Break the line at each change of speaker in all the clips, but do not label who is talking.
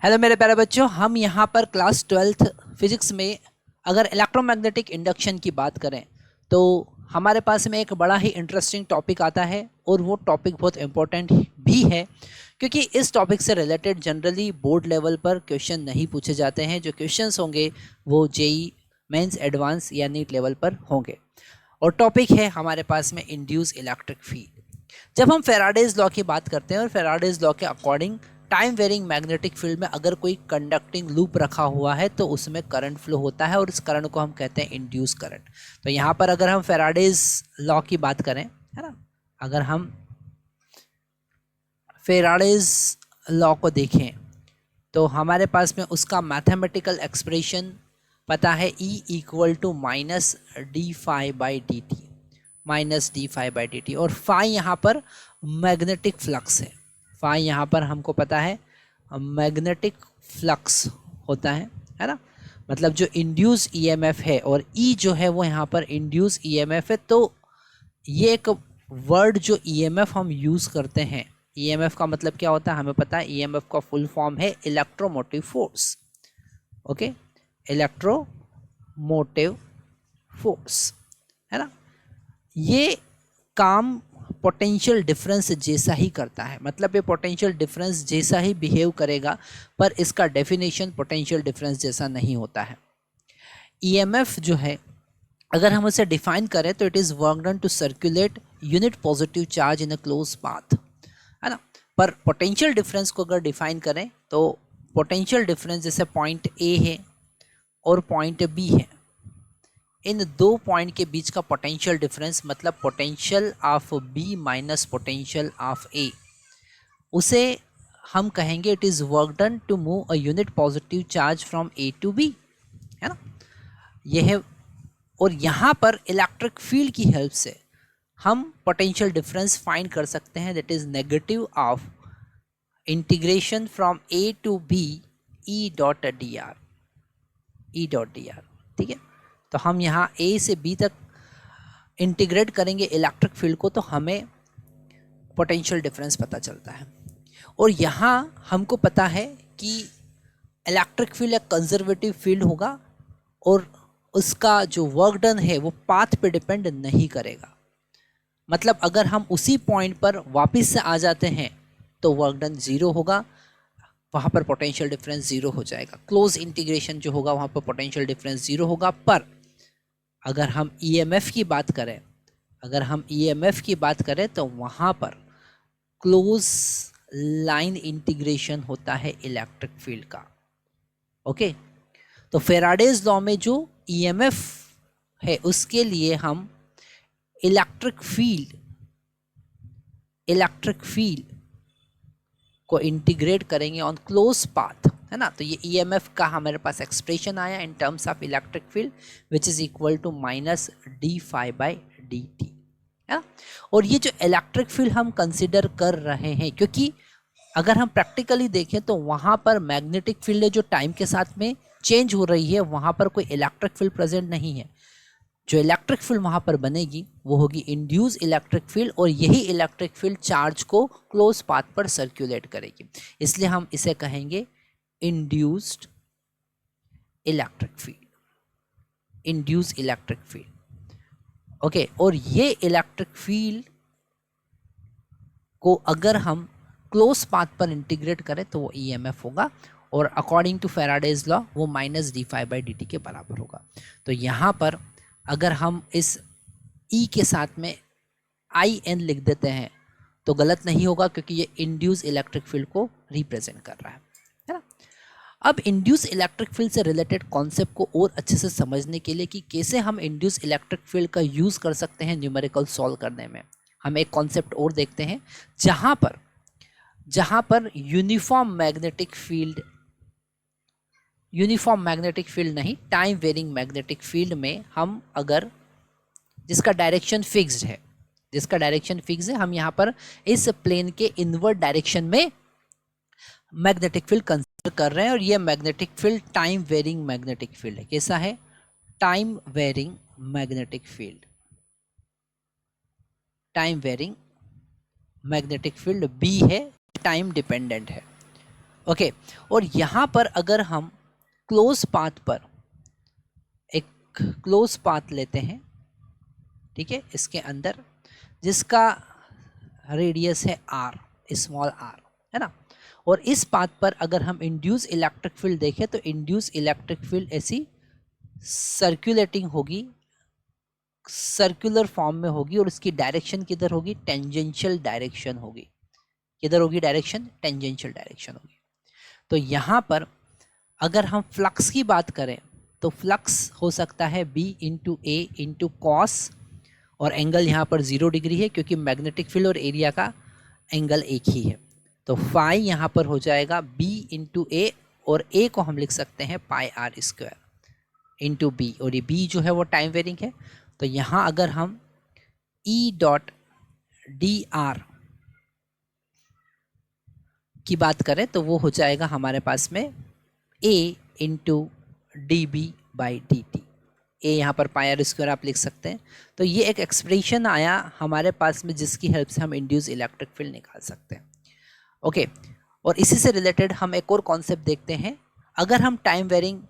Hello मेरे प्यारे बच्चों, हम यहाँ पर क्लास 12th फिजिक्स में अगर इलेक्ट्रोमैग्नेटिक इंडक्शन की बात करें तो हमारे पास में एक बड़ा ही इंटरेस्टिंग टॉपिक आता है और वो टॉपिक बहुत इम्पोर्टेंट भी है क्योंकि इस टॉपिक से रिलेटेड जनरली बोर्ड लेवल पर क्वेश्चन नहीं पूछे जाते हैं। जो क्वेश्चंस होंगे वो जेई मेंस एडवांस या नीट लेवल पर होंगे और टॉपिक है हमारे पास में इंड्यूस इलेक्ट्रिक फील्ड। जब हम फेराडेज लॉ की बात करते हैं और फेराडेज लॉ के according time varying magnetic field में अगर कोई कंडक्टिंग लूप रखा हुआ है तो उसमें करंट फ्लो होता है और इस करंट को हम कहते हैं इंड्यूस करंट। तो यहाँ पर अगर हम फेराडेज लॉ की बात करें, है ना, अगर हम फेराडेज लॉ को देखें तो हमारे पास में उसका मैथमेटिकल एक्सप्रेशन पता है, E equal to minus D phi by D T, minus D phi by D T. और फाई यहाँ पर मैग्नेटिक फ्लक्स है, फाई यहाँ पर हमको पता है मैग्नेटिक फ्लक्स होता है ना, मतलब जो इंड्यूस ईएमएफ है और ई जो है वो यहाँ पर इंड्यूस ईएमएफ है। तो ये एक वर्ड जो ईएमएफ हम यूज़ करते हैं, ईएमएफ का मतलब क्या होता है हमें पता है, ईएमएफ का फुल फॉर्म है electromotive force. Okay, electromotive force, है ना। ये काम पोटेंशियल डिफरेंस जैसा ही करता है, मतलब ये पोटेंशियल डिफरेंस जैसा ही बिहेव करेगा, पर इसका डेफिनेशन पोटेंशियल डिफरेंस जैसा नहीं होता है। ईएमएफ जो है अगर हम उसे डिफाइन करें तो it is work done to circulate unit positive charge in a close path, है ना। पर पोटेंशियल डिफरेंस को अगर डिफाइन करें तो पोटेंशियल डिफरेंस जैसे पॉइंट ए है और पॉइंट बी है, इन दो पॉइंट के बीच का पोटेंशियल डिफरेंस मतलब potential of B minus potential of A, उसे हम कहेंगे it is work done to move a unit positive charge from A to B, है ना। यह है, और यहाँ पर इलेक्ट्रिक फील्ड की हेल्प से हम पोटेंशियल डिफरेंस फाइंड कर सकते हैं, that is negative of integration from A to B E dot D R, E dot D R. ठीक है, तो हम यहाँ ए से बी तक इंटीग्रेट करेंगे इलेक्ट्रिक फील्ड को तो हमें पोटेंशियल डिफरेंस पता चलता है। और यहाँ हमको पता है कि इलेक्ट्रिक फील्ड एक कंजर्वेटिव फील्ड होगा और उसका जो वर्क डन है वो पाथ पे डिपेंड नहीं करेगा, मतलब अगर हम उसी पॉइंट पर वापस से आ जाते हैं तो वर्क डन ज़ीरो होगा, वहाँ पर पोटेंशियल डिफरेंस ज़ीरो हो जाएगा। क्लोज इंटीग्रेशन जो होगा वहाँ पर पोटेंशियल डिफरेंस ज़ीरो होगा। पर अगर हम ईएमएफ की बात करें, अगर हम ईएमएफ की बात करें तो वहाँ पर क्लोज लाइन इंटीग्रेशन होता है इलेक्ट्रिक फील्ड का। ओके, तो फेराडेज लॉ में जो ईएमएफ है उसके लिए हम इलेक्ट्रिक फील्ड को इंटीग्रेट करेंगे ऑन क्लोज पाथ, है ना। तो ये ईएमएफ का हमारे पास एक्सप्रेशन आया in terms of electric field which is equal to minus D phi by D T, है ना। और ये जो इलेक्ट्रिक फील्ड हम कंसिडर कर रहे हैं, क्योंकि अगर हम प्रैक्टिकली देखें तो वहाँ पर मैग्नेटिक फील्ड है जो टाइम के साथ में चेंज हो रही है, वहाँ पर कोई इलेक्ट्रिक फील्ड प्रेजेंट नहीं है। जो इलेक्ट्रिक फील्ड वहाँ पर बनेगी वो होगी इंड्यूस इलेक्ट्रिक फील्ड, और यही इलेक्ट्रिक फील्ड चार्ज को क्लोज पाथ पर सर्कुलेट करेगी, इसलिए हम इसे कहेंगे induced electric field, induce electric field. Okay, और ये इलेक्ट्रिक फील्ड को अगर हम क्लोज पाथ पर इंटीग्रेट करें तो वो ईएमएफ होगा और अकॉर्डिंग टू फेराडेज लॉ वो minus D phi by D T के बराबर होगा। तो यहाँ पर अगर हम इस E के साथ में IN लिख देते हैं तो गलत नहीं होगा, क्योंकि ये इंड्यूस इलेक्ट्रिक फील्ड को रिप्रेजेंट कर रहा है ना। अब इंड्यूस इलेक्ट्रिक फील्ड से रिलेटेड कॉन्सेप्ट को और अच्छे से समझने के लिए कि कैसे हम इंड्यूस इलेक्ट्रिक फील्ड का यूज़ कर सकते हैं न्यूमेरिकल सॉल्व करने में, हम एक कॉन्सेप्ट और देखते हैं जहाँ पर यूनिफॉर्म मैग्नेटिक फील्ड नहीं, टाइम वेरिंग मैग्नेटिक फील्ड में हम अगर जिसका डायरेक्शन फिक्स्ड है, हम यहाँ पर इस प्लेन के इनवर्ड डायरेक्शन में मैग्नेटिक फील्ड कंसीडर कर रहे हैं, और ये magnetic field time varying magnetic field है। कैसा है? Time varying magnetic field, time varying magnetic field B है, टाइम डिपेंडेंट है। ओके, और यहाँ पर अगर हम क्लोज पाथ पर एक क्लोज पाथ लेते हैं, ठीक है, इसके अंदर जिसका रेडियस है r, स्मॉल r, है ना, और इस पाथ पर अगर हम इंड्यूस इलेक्ट्रिक फील्ड देखें तो इंड्यूस इलेक्ट्रिक फील्ड ऐसी सर्कुलेटिंग होगी, सर्कुलर फॉर्म में होगी, और इसकी डायरेक्शन किधर होगी, टेंजेंशियल डायरेक्शन होगी। किधर होगी डायरेक्शन, टेंजेंशियल डायरेक्शन होगी। तो यहाँ पर अगर हम फ्लक्स की बात करें तो फ्लक्स हो सकता है b इंटू ए इंटू कॉस, और एंगल यहाँ पर 0 डिग्री है क्योंकि मैग्नेटिक फील्ड और एरिया का एंगल एक ही है। तो फाई यहाँ पर हो जाएगा b इंटू ए, और a को हम लिख सकते हैं पाई आर स्क्वायर इंटू बी, और ये b जो है वो टाइम वेरिंग है। तो यहाँ अगर हम E डॉट डी आर की बात करें तो वो हो जाएगा हमारे पास में a into D B by D T, A यहाँ पर पाई आर स्क्वायर आप लिख सकते हैं। तो ये एक एक्सप्रेशन आया हमारे पास में जिसकी हेल्प से हम इंड्यूस इलेक्ट्रिक फील्ड निकाल सकते हैं। ओके, और इसी से रिलेटेड हम एक और कॉन्सेप्ट देखते हैं। अगर हम टाइम वेरिंग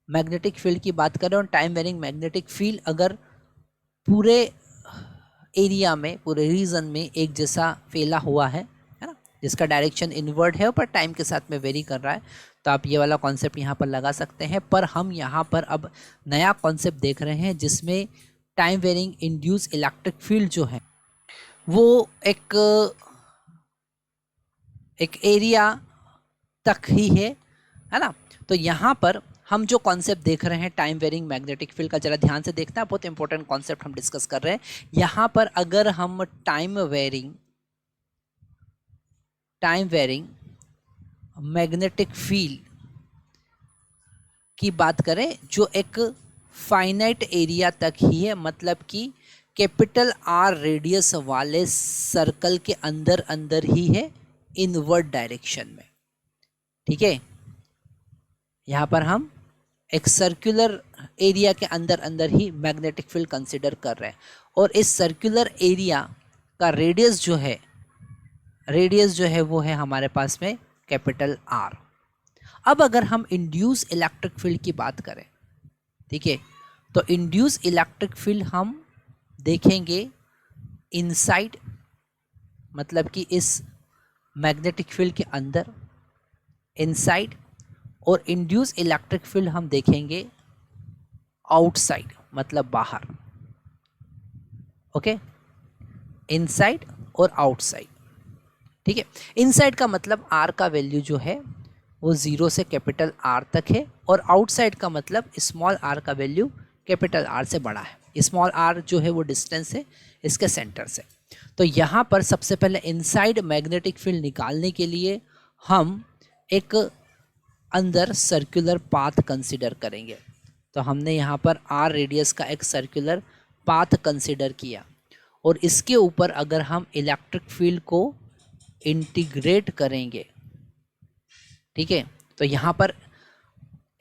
मैग्नेटिक फील्ड की बात करें, और टाइम वेरिंग मैग्नेटिक फील्ड अगर पूरे एरिया में, पूरे रीजन में एक जैसा फैला हुआ है ना, जिसका डायरेक्शन इनवर्ड है पर टाइम के साथ में वेरी कर रहा है, तो आप ये वाला कॉन्सेप्ट यहाँ पर लगा सकते हैं। पर हम यहाँ पर अब नया कॉन्सेप्ट देख रहे हैं जिसमें time varying induce electric field जो है वो एक एरिया तक ही है ना। तो यहाँ पर हम जो कॉन्सेप्ट देख रहे हैं टाइम वेरिंग मैग्नेटिक फील्ड का, जरा ध्यान से देखना है, बहुत इंपॉर्टेंट कॉन्सेप्ट हम डिस्कस कर रहे हैं। यहाँ पर अगर हम टाइम वेरिंग मैग्नेटिक फील्ड की बात करें जो एक फाइनाइट एरिया तक ही है, मतलब कि कैपिटल आर रेडियस वाले सर्कल के अंदर अंदर ही है, इनवर्ड डायरेक्शन में, ठीक है। यहाँ पर हम एक सर्कुलर एरिया के अंदर अंदर ही मैग्नेटिक फील्ड कंसिडर कर रहे हैं, और इस सर्कुलर एरिया का रेडियस जो है वो है हमारे पास में कैपिटल आर। अब अगर हम इंड्यूस इलेक्ट्रिक फील्ड की बात करें, ठीक है, तो इंड्यूस इलेक्ट्रिक फील्ड हम देखेंगे इनसाइड, मतलब कि इस मैग्नेटिक फील्ड के अंदर, इनसाइड, और इंड्यूस इलेक्ट्रिक फील्ड हम देखेंगे आउटसाइड, मतलब बाहर। ओके, इनसाइड और आउटसाइड, ठीक है। इनसाइड का मतलब आर का वैल्यू जो है वो 0 से कैपिटल आर तक है, और आउटसाइड का मतलब स्मॉल आर का वैल्यू कैपिटल आर से बड़ा है। स्मॉल आर जो है वो डिस्टेंस है इसके सेंटर से। तो यहाँ पर सबसे पहले इनसाइड मैग्नेटिक फील्ड निकालने के लिए हम एक अंदर सर्कुलर पाथ कंसिडर करेंगे। तो हमने यहाँ पर आर रेडियस का एक सर्कुलर पाथ कंसिडर किया, और इसके ऊपर अगर हम इलेक्ट्रिक फील्ड को इंटीग्रेट करेंगे, ठीक है, तो यहाँ पर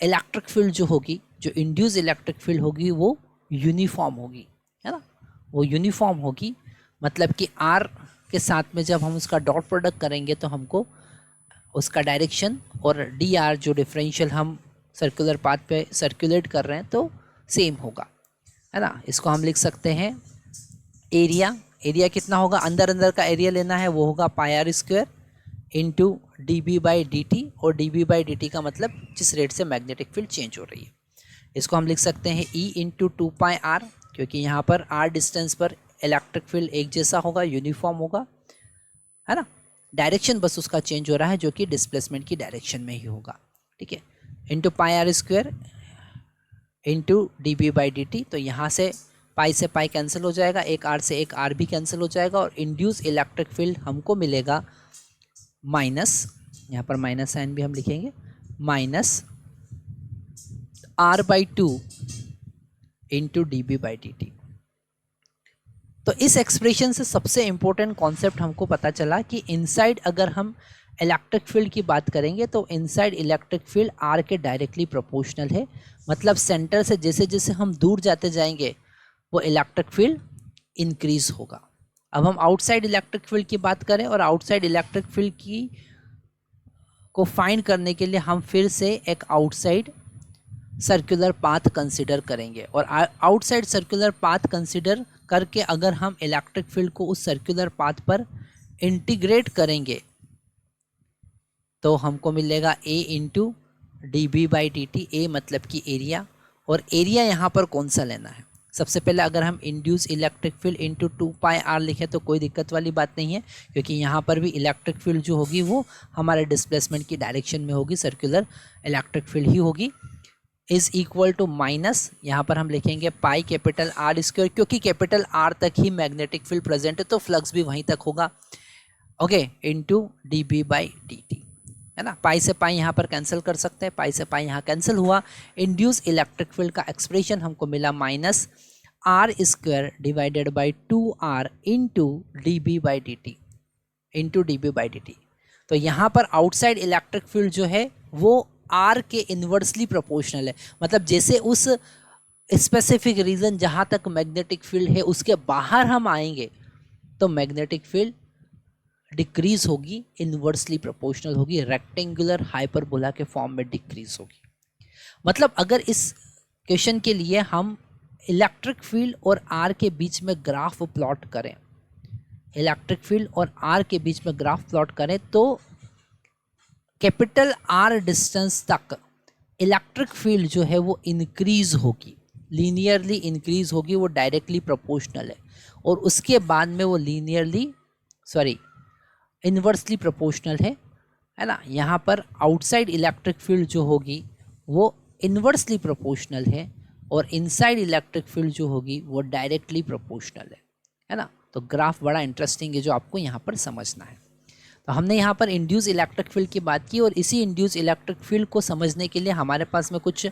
इलेक्ट्रिक फील्ड जो होगी, जो इंड्यूस इलेक्ट्रिक फील्ड होगी वो यूनिफॉर्म होगी, है ना, वो यूनिफॉर्म होगी। मतलब कि आर के साथ में जब हम उसका डॉट प्रोडक्ट करेंगे तो हमको उसका डायरेक्शन और डी आर जो डिफरेंशियल हम सर्कुलर पाथ पे सर्कुलेट कर रहे हैं तो सेम होगा, है ना। इसको हम लिख सकते हैं एरिया कितना होगा, अंदर अंदर का एरिया लेना है, वो होगा pi R square into D B by D T, और D B by D T का मतलब जिस रेट से मैग्नेटिक फील्ड चेंज हो रही है। इसको हम लिख सकते हैं ई इंटू 2 पाई आर, क्योंकि यहाँ पर आर डिस्टेंस पर इलेक्ट्रिक फील्ड एक जैसा होगा, यूनिफॉर्म होगा, है ना। डायरेक्शन बस उसका चेंज हो रहा है जो कि डिस्प्लेसमेंट की डायरेक्शन में ही होगा, ठीक है, into pi R square into D B by D T. तो यहाँ से पाई कैंसिल हो जाएगा, एक आर से एक आर भी कैंसिल हो जाएगा, और इंड्यूस इलेक्ट्रिक फील्ड हमको मिलेगा माइनस, यहाँ पर माइनस साइन भी हम लिखेंगे, minus r/2 into D B by D T. तो इस एक्सप्रेशन से सबसे इंपॉर्टेंट कॉन्सेप्ट हमको पता चला कि इनसाइड अगर हम इलेक्ट्रिक फील्ड की बात करेंगे तो इनसाइड इलेक्ट्रिक फील्ड आर के डायरेक्टली प्रोपोर्शनल है, मतलब सेंटर से जैसे जैसे हम दूर जाते जाएंगे वो इलेक्ट्रिक फील्ड इंक्रीज होगा। अब हम आउटसाइड इलेक्ट्रिक फील्ड की बात करें, और आउटसाइड इलेक्ट्रिक फील्ड की को फाइंड करने के लिए हम फिर से एक आउटसाइड सर्कुलर पाथ कंसिडर करेंगे, और आउटसाइड सर्कुलर पाथ कंसिडर करके अगर हम इलेक्ट्रिक फील्ड को उस सर्कुलर पाथ पर इंटीग्रेट करेंगे तो हमको मिलेगा A इंटू dB/dt। ए मतलब कि एरिया, और एरिया यहाँ पर कौन सा लेना है? सबसे पहले अगर हम induce electric field into 2πr लिखें तो कोई दिक्कत वाली बात नहीं है, क्योंकि यहाँ पर भी इलेक्ट्रिक फील्ड जो होगी वो हमारे डिस्प्लेसमेंट की डायरेक्शन में होगी, सर्कुलर इलेक्ट्रिक फील्ड ही होगी। इज इक्वल टू माइनस, यहाँ पर हम लिखेंगे पाई कैपिटल R स्क्वायर, क्योंकि कैपिटल R तक ही मैग्नेटिक फील्ड प्रेजेंट है तो फ्लक्स भी वहीं तक होगा, ओके, इंटू dB/dt, है ना। पाई से पाई यहाँ पर कैंसिल कर सकते हैं, पाई से पाई यहाँ कैंसिल हुआ। इंड्यूस इलेक्ट्रिक फील्ड का एक्सप्रेशन हमको मिला minus R square divided by 2R into dB/dt। तो यहाँ पर आउटसाइड इलेक्ट्रिक फील्ड जो है वो R के इन्वर्सली प्रोपोर्शनल है, मतलब जैसे उस स्पेसिफिक रीजन जहाँ तक मैग्नेटिक फील्ड है उसके बाहर हम आएंगे तो मैग्नेटिक फील्ड डिक्रीज होगी, इन्वर्सली प्रोपोर्शनल होगी, रेक्टेंगुलर हाइपरबोला के फॉर्म में डिक्रीज होगी। मतलब अगर इस क्वेश्चन के लिए हम इलेक्ट्रिक फील्ड और R के बीच में ग्राफ प्लॉट करें, इलेक्ट्रिक फील्ड और R के बीच में ग्राफ प्लॉट करें तो कैपिटल R डिस्टेंस तक इलेक्ट्रिक फील्ड जो है वो इंक्रीज होगी, लीनियरली इंक्रीज होगी, वो डायरेक्टली प्रोपोर्शनल है, और उसके बाद में वो इन्वर्सली प्रोपोर्शनल है ना। यहाँ पर आउटसाइड इलेक्ट्रिक फील्ड जो होगी वो इन्वर्सली प्रोपोर्शनल है, और इनसाइड इलेक्ट्रिक फील्ड जो होगी वो डायरेक्टली प्रोपोर्शनल है ना। तो ग्राफ बड़ा इंटरेस्टिंग है जो आपको यहाँ पर समझना है। तो हमने यहाँ पर इंड्यूस इलेक्ट्रिक फील्ड की बात की, और इसी इंड्यूस इलेक्ट्रिक फील्ड को समझने के लिए हमारे पास में कुछ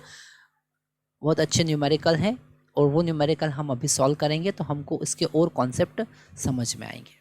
बहुत अच्छे न्यूमेरिकल हैं, और वो न्यूमेरिकल हम अभी सॉल्व करेंगे तो हमको इसके और कॉन्सेप्ट समझ में आएंगे।